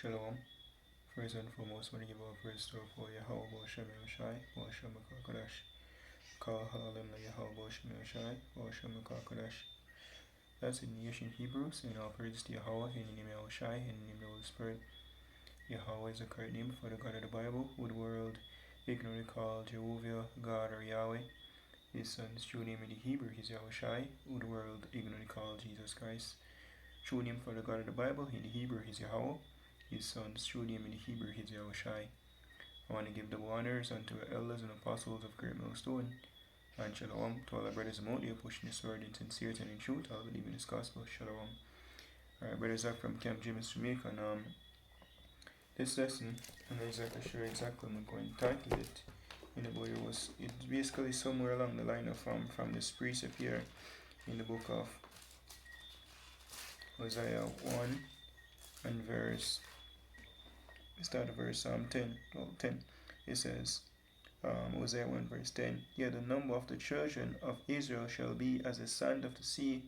Shalom. First and foremost, I want to give our praise to for Yahweh Shem Shai, Shem Kodash. Call Hallelujah Yahweh Shem Shai, Shem Kodash. That's in the ancient Hebrews, and all praise to Yahweh, in the name of Shai, in the name of the Holy Spirit. Yahweh is the correct name for the God of the Bible, who the world ignorantly called Jehovah, God, or Yahweh. His son's true name in the Hebrew is Yahweh Shai, who the world ignorantly called Jesus Christ. True name for the God of the Bible in the Hebrew is Yahweh. His son's true name in the Hebrew is Yahushai. I want to give the honors unto our elders and apostles of Great Millstone, and shalom to all our brothers and out there pushing the sword in sincerity and in truth. I believe in this gospel. Shalom. Alright, brothers, Zach from Camp James, Jamaica, and this lesson, I'm not exactly sure exactly I'm going to title it. But it's basically somewhere along the line of from this precept here in the book of Hosea 1 and start at verse 10. It says, Hosea 1 verse 10, Yet the number of the children of Israel shall be as the sand of the sea,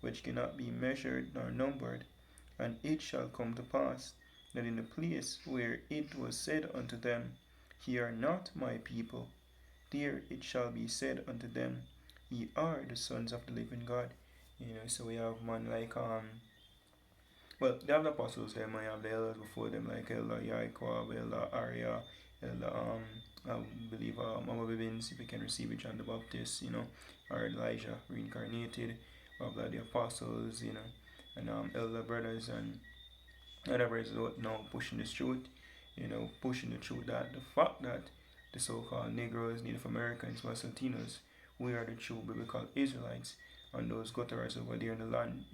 which cannot be measured nor numbered. And it shall come to pass, that in the place where it was said unto them, Ye are not my people, there it shall be said unto them, Ye are the sons of the living God. So we have man like they have the apostles there, I have the elders before them, like Elder Yaakov, Elder Arya, Elder I believe Mama Bibbins, if we can receive it, John the Baptist, or Elijah reincarnated, of the apostles, and elder brothers and other brothers now pushing this truth, pushing the truth that the fact that the so-called Negroes, Native Americans, West Latinos, we are the true biblical Israelites, and those gutterers over there in the land,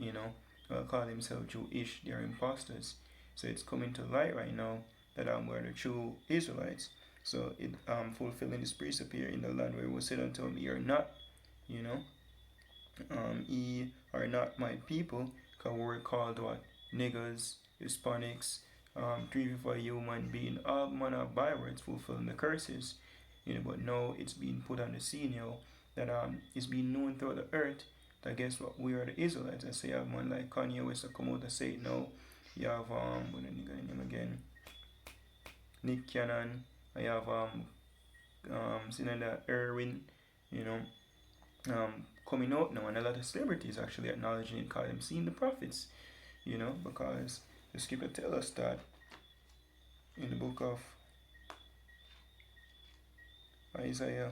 call themselves Jewish, they are imposters. So it's coming to light right now that we're the true Israelites. So it fulfilling this precept here in the land where it was said unto them, Ye are not, ye are not my people, because we're called what? Niggers, Hispanics, 3 4 human being, all manner of bywords fulfilling the curses. But now it's being put on the scene, that it's being known throughout the earth that guess what, we are the Israelites. I say you have man like Kanye West to come out and say it now. You have what the nigga name again? Nick Cannon. I have Senator Irwin, coming out now, and a lot of celebrities actually acknowledging it, call them seeing the prophets, because the scripture tell us that in the book of Isaiah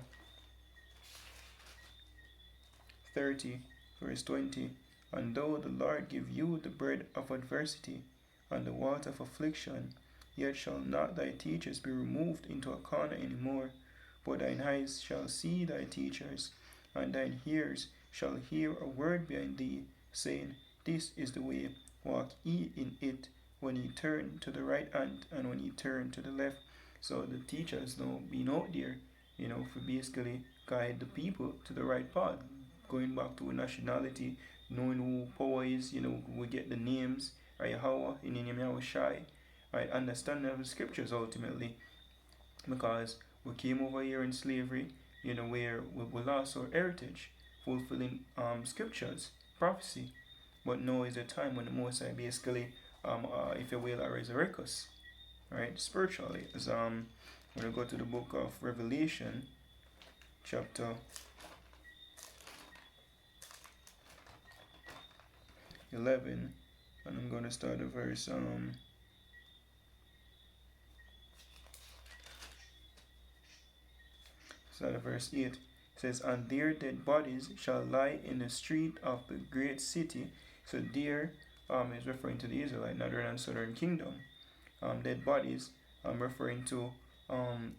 30 verse 20, And though the Lord give you the bread of adversity and the water of affliction, yet shall not thy teachers be removed into a corner any more, but thine eyes shall see thy teachers, and thine ears shall hear a word behind thee, saying, This is the way, walk ye in it, when ye turn to the right hand, and when ye turn to the left. So the teachers now being out there, for basically guide the people to the right path, going back to nationality, knowing who power is, we get the names, right? Yahweh, in the name of Shai, right? Understanding of the scriptures ultimately, because we came over here in slavery, where we lost our heritage, fulfilling scriptures, prophecy. But now is the time when the Most High basically, if you will, resurrect us, right? Spiritually, as when we go to the book of Revelation, chapter 11, and I'm going to start at verse verse 8. It says, And their dead bodies shall lie in the street of the great city. So there is referring to the Israelite northern and southern kingdom. Dead bodies referring to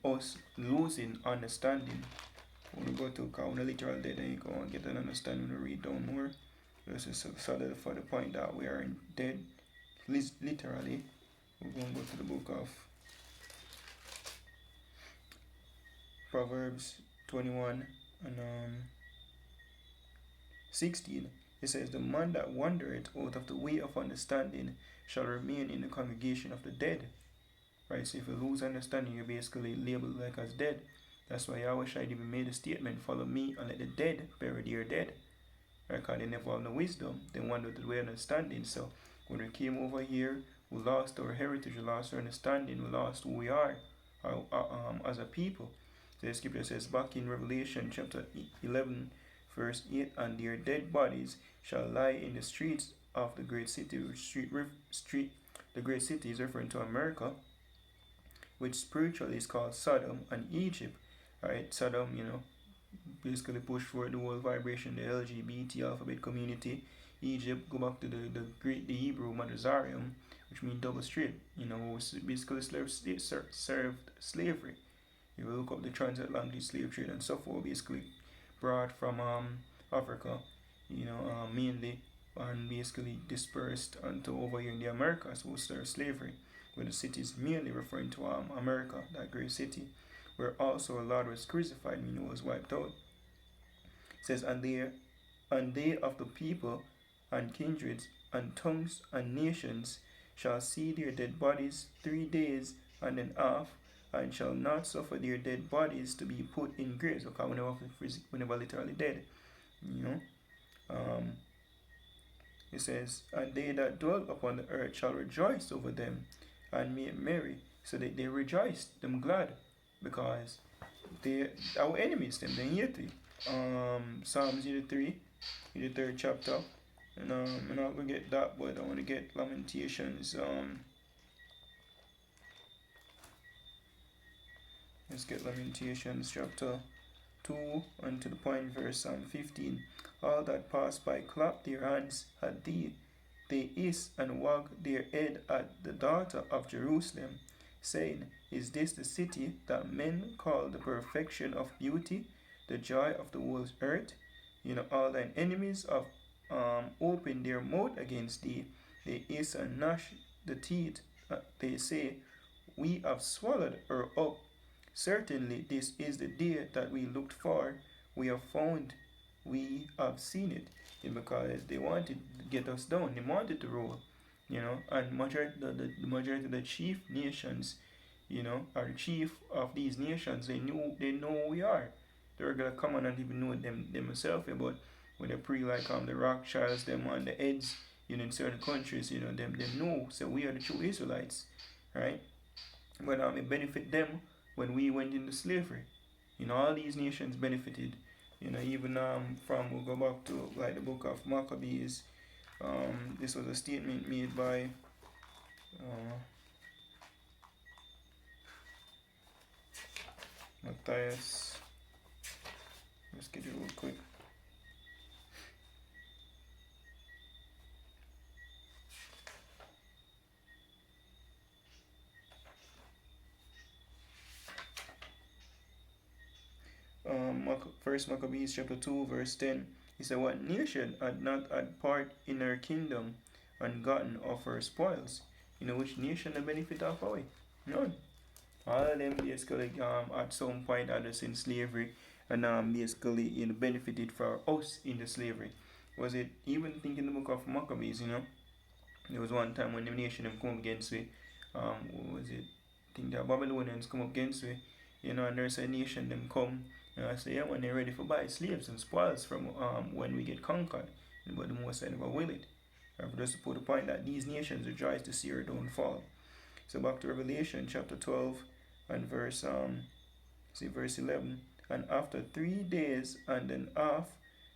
us losing understanding. When we go to count literal dead, and you go and get an understanding to read down more. This is solid for the point that we are dead. Literally, we're going to go to the book of Proverbs 21 and 16. It says, The man that wandereth out of the way of understanding shall remain in the congregation of the dead. Right, so if you lose understanding, you're basically labeled like as dead. That's why Yahweh Shai even made a statement, Follow me and let the dead bury their dead. Right, because they never have no wisdom. They wandered the way of understanding. So when we came over here, We lost our heritage, we lost our understanding, we lost who we are as a people. So the scripture says back in Revelation chapter 11, verse 8, and their dead bodies shall lie in the streets of the great city. The great city is referring to America, which spiritually is called Sodom and Egypt. Alright, Sodom, basically push for the whole vibration, the LGBT alphabet community. Egypt, go back to the Hebrew Madazarium, which means double straight. Was basically served slavery. You will look up the transatlantic slave trade and so forth, basically brought from Africa, mainly, and basically dispersed until over here in the Americas, who served slavery. Where the city is mainly referring to America, that great city, where also our Lord was crucified, was wiped out. It says, and they of the people and kindreds and tongues and nations shall see their dead bodies 3 days and then half, and shall not suffer their dead bodies to be put in graves. Okay, whenever literally dead. It says, and they that dwell upon the earth shall rejoice over them and make merry. So that they rejoiced, them glad, because they our enemies, them they hate it. Psalms 83, in the 3rd chapter. And I'm not gonna get that, but I want to get Lamentations. Let's get Lamentations chapter 2 and to the point verse 15. All that pass by clap their hands at thee, they hiss and wag their head at the daughter of Jerusalem, saying, is this the city that men call the perfection of beauty, the joy of the whole earth? All thine enemies of open their mouth against thee. They hiss and gnash the teeth. They say, we have swallowed her up. Certainly this is the day that we looked for. We have found, we have seen it. Because they wanted to get us down. They wanted to rule. And the majority of the chief nations, or the chief of these nations, they know who we are. The regular common not even know them themselves, but when they pray like the Rothschilds, them on the heads, in certain countries, them know, so we are the true Israelites, right? But it benefit them when we went into slavery. All these nations benefited. Even we'll go back to like the book of Maccabees. This was a statement made by Matthias. Let's get it real quick. First Maccabees chapter 2 verse 10. He said, what nation had not had part in her kingdom and gotten of her spoils? Which nation the benefit of away? None. All of them basically at some point had us in slavery and basically benefited for us in the slavery. Was it even think in the book of Maccabees, there was one time when the nation them come against me, what was it? I think the Babylonians come up against me, and there's a nation them come. I say, yeah, when they're ready for buy slaves and spoils from when we get conquered, but the Most High never will it. For just to put the point that these nations rejoice to see our downfall. So back to Revelation chapter 12 and verse 11. And after 3 days and an half,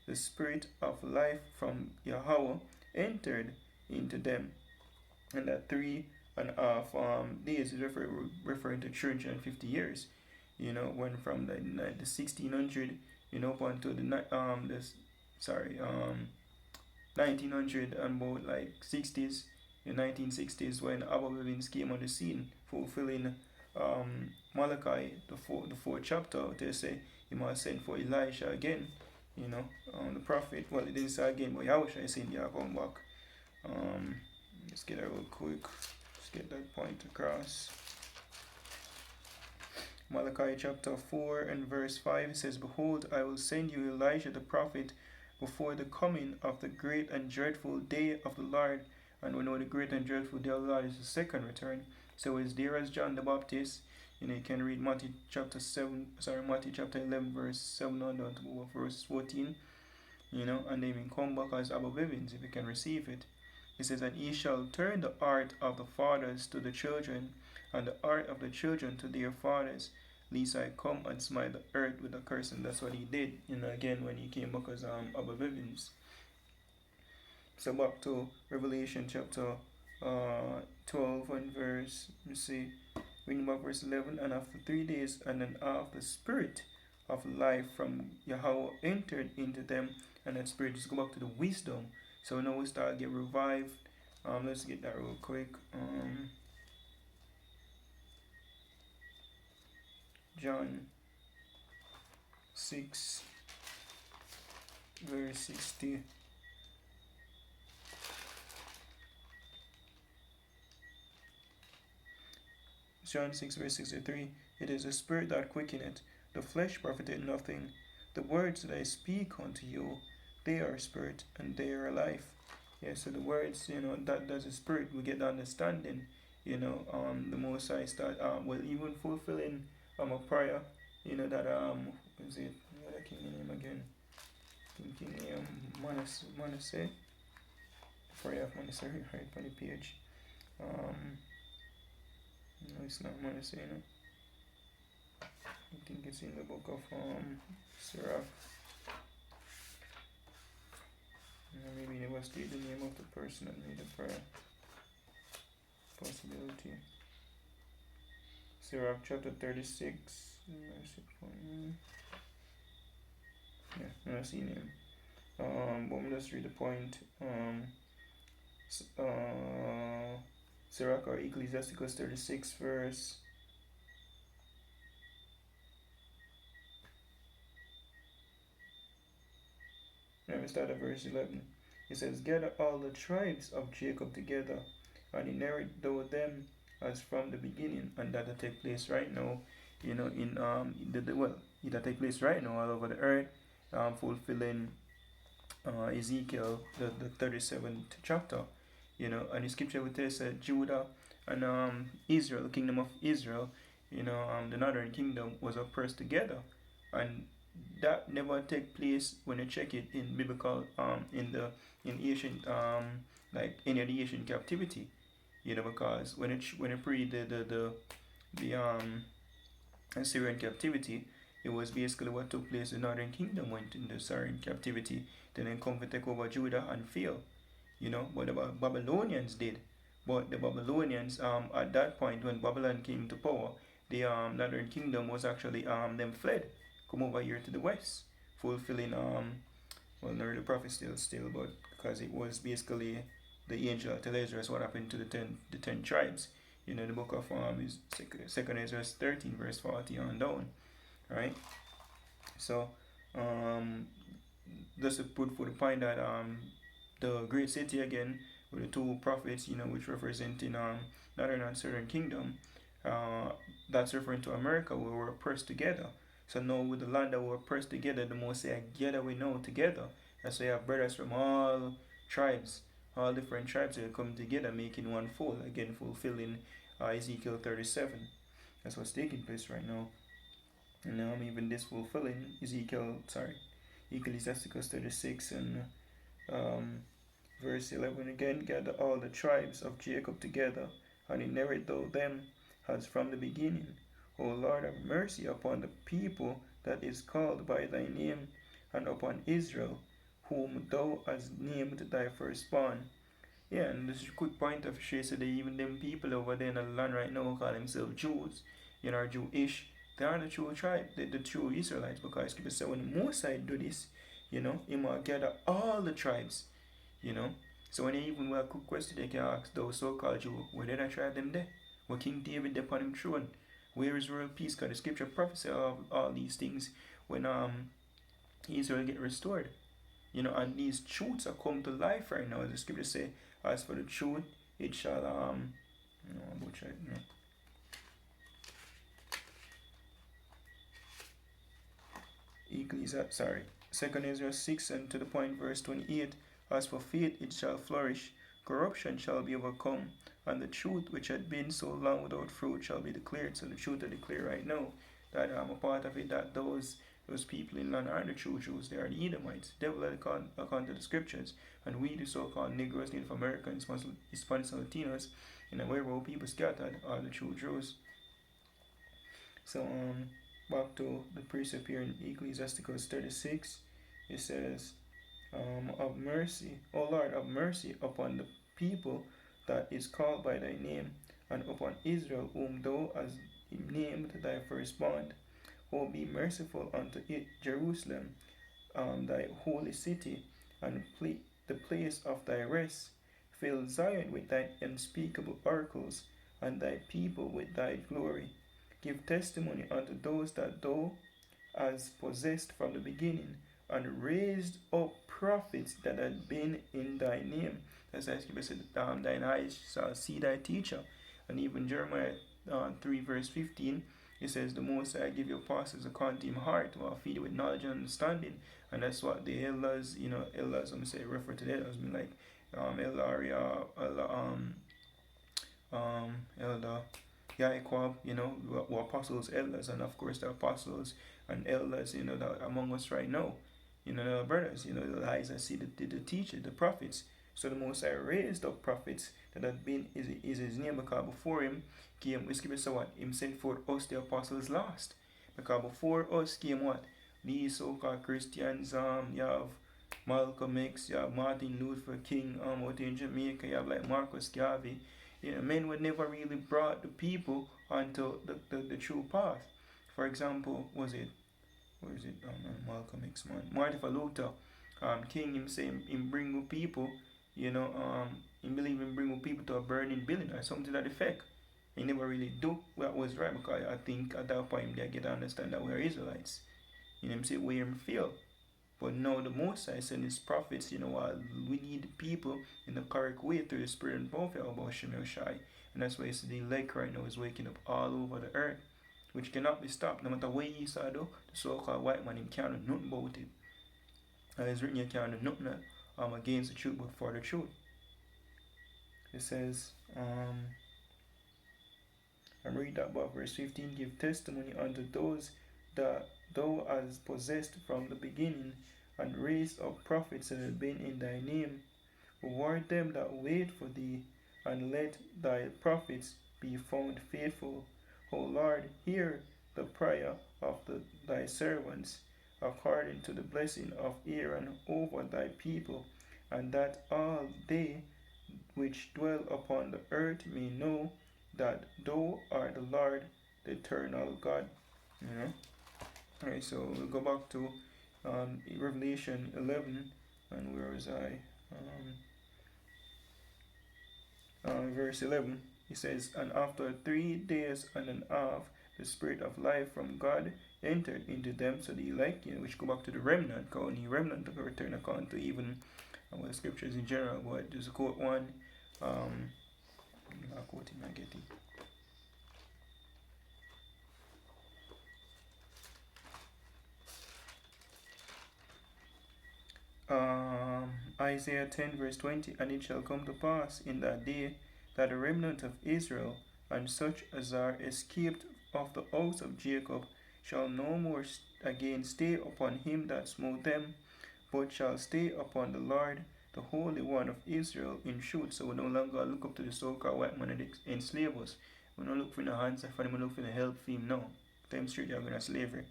the spirit of life from Yahweh entered into them. And that 3.5 days is referring to 350 years. When from the 1600, up until the 1900 and about like 60s, the 1960s, when Abba Bivens came on the scene, fulfilling Malachi, the fourth chapter. They say he must send for Elijah again. The prophet. Well, it didn't say again, but Yahushua is saying he come back. Let's get it real quick. Let's get that point across. Malachi chapter 4 and verse 5 says, behold, I will send you Elijah the prophet before the coming of the great and dreadful day of the Lord. And we know the great and dreadful day of the Lord is the second return. So it's there as John the Baptist. You can read Matthew chapter 11 verse 7 on down to verse 14. And then you come back as Abba Bivens if you can receive it. It says, and he shall turn the heart of the fathers to the children, and the heart of the children to their fathers, lest I come and smite the earth with a curse. And that's what he did, again when he came back as Abba Bivens. So back to Revelation chapter 12 and verse, you see, reading back verse 11, and after 3 days, and then after the spirit of life from Yahweh entered into them, and that spirit just go back to the wisdom. So now we start get revived. Let's get that real quick. John 6 verse 60. John 6 verse 63. It is the spirit that quickeneth, the flesh profiteth nothing. The words that I speak unto you, they are spirit and they are life. Yeah, so the words, that does the spirit. We get the understanding. The Most High start even fulfilling a prayer. That is it? What a king name again? King name Manasseh. Prayer of Manasseh, right on the page. No, it's not Manasseh, I think it's in the book of Sirach. Maybe it was the name of the person that made the prayer. Possibility. Sirach chapter 36. Yeah, no, I see name. But let me just read the point. Sirach or Ecclesiasticus 36 verse. Let me start at verse 11. It says, gather all the tribes of Jacob together, and inherit thou them as from the beginning. And that'll take place right now, it'll take place right now all over the earth, fulfilling Ezekiel, the 37th chapter, and the scripture would tell us that Judah and Israel, the kingdom of Israel, the northern kingdom was oppressed together, and that never take place when you check it in biblical in ancient like any of the Asian captivity, because when you pre the Assyrian captivity, it was basically what took place. The northern kingdom went into Assyrian captivity, then they come to take over Judah and fail, but the Babylonians did. But the Babylonians, at that point when Babylon came to power, the northern kingdom was actually them fled, come over here to the west, fulfilling not really prophet still, but because it was basically the angel tell Ezra what happened to the ten tribes. The book of is second Ezra 13 verse 40 on down, right? So just to put for the point that the great city again with the two prophets, which representing northern and southern kingdom, that's referring to America, where we're pressed together. So now with the land that we're pressed together, the most say gather we know together. That's why you have brothers from all tribes, all different tribes that come together, making one full, again fulfilling Ezekiel 37. That's what's taking place right now. And now I'm even this fulfilling Ecclesiasticus 36 and verse 11 again. Gather all the tribes of Jacob together, and inherit thou them as from the beginning. O Lord, have mercy upon the people that is called by thy name, and upon Israel, whom thou hast named thy firstborn. Yeah, and this is a quick point of share, so that even them people over there in the land right now call themselves Jews, are Jewish. They are the true tribe, the true Israelites, because Scripture says when the Mosai do this, he will gather all the tribes, So when you even will quick question, they can ask those so-called Jews, where did I tribe them there? Where King David upon him throne? Where is world peace? Because the scripture prophesy of all these things when Israel get restored. And these truths are come to life right now. As the scripture say, as for the truth, it shall butcher it, Second Ezra 6 and to the point verse 28. As for faith, it shall flourish, corruption shall be overcome, and the truth which had been so long without fruit shall be declared. So the truth I declare right now, that I'm a part of it, that those Those people in land aren't the true Jews, they are the Edomites, devil according to the scriptures. And we, the so called Negroes, Native Americans, Hispanics, and Latinos, in a way where people scattered, are the true Jews. So, back to the precept here in Ecclesiasticus 36, it says, of mercy, O Lord, have mercy upon the people that is called by thy name, and upon Israel, whom thou hast named thy firstborn. O be merciful unto it, Jerusalem, thy holy city, and the place of thy rest. Fill Zion with thine unspeakable oracles, and thy people with thy glory. Give testimony unto those that thou hast possessed from the beginning, and raised up prophets that had been in thy name. As I said, thine eyes shall see thy teacher. And even Jeremiah 3 verse 15, it says, the Most High give your apostles a content heart, or feed you with knowledge and understanding. And that's what the elders, elders, I'm say refer to the elders, like Elder Yaquab, were apostles, elders, and of course the apostles and elders, that among us right now, the brothers, the eyes that see the teachers, the prophets. So the Most High raised up prophets that had been is his name, because before him came, we skip what? Him sent forth us, the apostles, last. Because before us came what? These so-called Christians, you have Malcolm X, you have Martin Luther King, out in Jamaica, you have like Marcus Garvey. Men would never really brought the people onto the true path. For example, Malcolm X, man, Martin Luther King, him say him bring people, him believe him bring people to a burning building or something to that effect. He never really do what was right, because I think at that point they get to understand that we are Israelites. Him say where him feel. But now the Most High send his prophets, we need people in the correct way through the Spirit and power about Shemel Shai. And that's why the elect right now is waking up all over the earth, which cannot be stopped. No matter what you saw though, the so-called white man, him can't do nothing about it. And it's written, you can't do nothing against the truth, but for the truth. It says, I read that about verse 15, give testimony unto those that thou hast possessed from the beginning, and raised up prophets that have been in thy name. Reward them that wait for thee, and let thy prophets be found faithful. O Lord, hear the prayer of thy servants, according to the blessing of Aaron over thy people, and that all they which dwell upon the earth may know that thou art the Lord, the eternal God. Alright, so we'll go back to Revelation 11, and where was I? Verse 11, it says, and after 3 days and a half, the Spirit of life from God entered into them. So the elect, which go back to the remnant, because the remnant of return account to even the scriptures in general, but there's a quote one, I'll quote him, I get it. Isaiah 10 verse 20, and it shall come to pass in that day that the remnant of Israel, and such as are escaped of the house of Jacob, shall no more again stay upon him that smote them, but shall stay upon the Lord, the Holy One of Israel, in truth. So we no longer look up to the so-called white man that enslave us. We don't look for the hands for him, we look for the help for him now. Them straight they are going to slavery.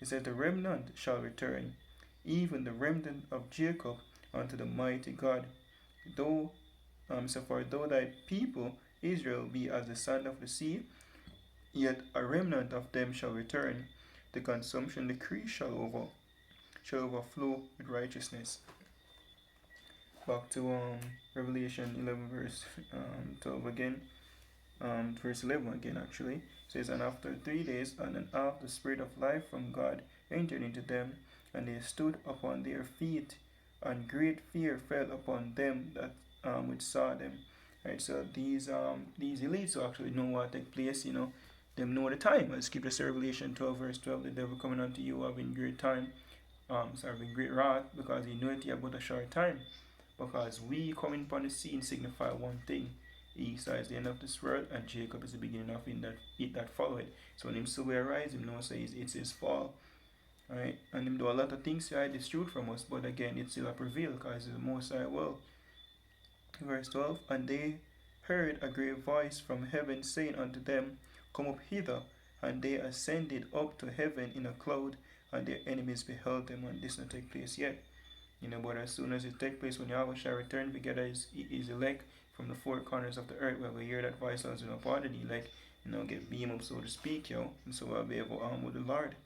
It says the remnant shall return, even the remnant of Jacob, unto the mighty God. Though thy people Israel be as the sand of the sea, yet a remnant of them shall return. The consumption decree shall overflow with righteousness. Back to Revelation 11 verse 12 again. Verse 11 again actually. It says, and after 3 days and a half the Spirit of life from God entered into them, and they stood upon their feet, and great fear fell upon them that which saw them. Right, so these elites who actually know what take place, them know the time. Let's keep this Revelation 12 verse 12, the devil coming unto you having great time, having great wrath, because he knoweth about a short time. Because we coming upon the scene signify one thing. Esau is the end of this world, and Jacob is the beginning of it that follow it. So when him see we arise, him know say it's his fall. Right? And him do a lot of things to hide this truth from us, but again, it still a prevail because it's the Most High will. Verse 12, and they heard a great voice from heaven saying unto them, come up hither. And they ascended up to heaven in a cloud, and their enemies beheld them. And this not take place yet. But as soon as it take place, when Yahweh shall return together his elect from the four corners of the earth, where we hear that voice also upon the elect, get beam up, so to speak, and so I'll be able to with the Lord.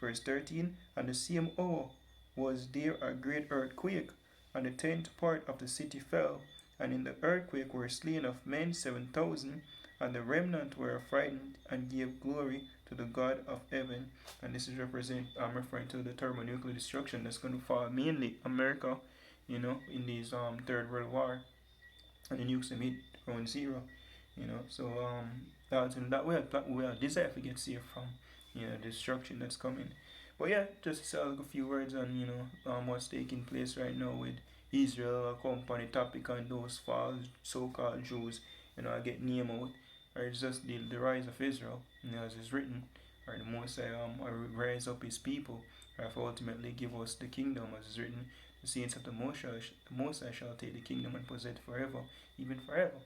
Verse 13, and the same hour was there a great earthquake, and the tenth part of the city fell, and in the earthquake were slain of men 7,000, and the remnant were frightened and gave glory to the God of heaven. And this is I'm referring to the thermonuclear destruction that's going to fall mainly America, in this third world war, and the nukes hit around zero, so that we are desired to get safe from, destruction that's coming. But yeah, just to say a few words on what's taking place right now with Israel, a company topic, and those false so-called Jews, I get name out, or it's just the rise of Israel, as it's written, or the Most High rise up his people, or if ultimately give us the kingdom, as it's written, the saints of the Most High shall take the kingdom and possess it forever, even forever.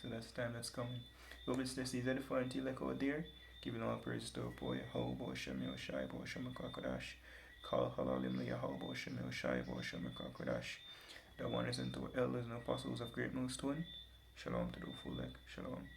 So that's the time that's coming. Hope it's this is edifying to you like out there. Giving all praise to our boy, Yahweh Shem Yoshai, Shem Kakadash. Call Halalim Yahweh Shem Yoshai, Shem Kakadash. The one is into elders and apostles of Great Millstone. Shalom to the full leg. Shalom.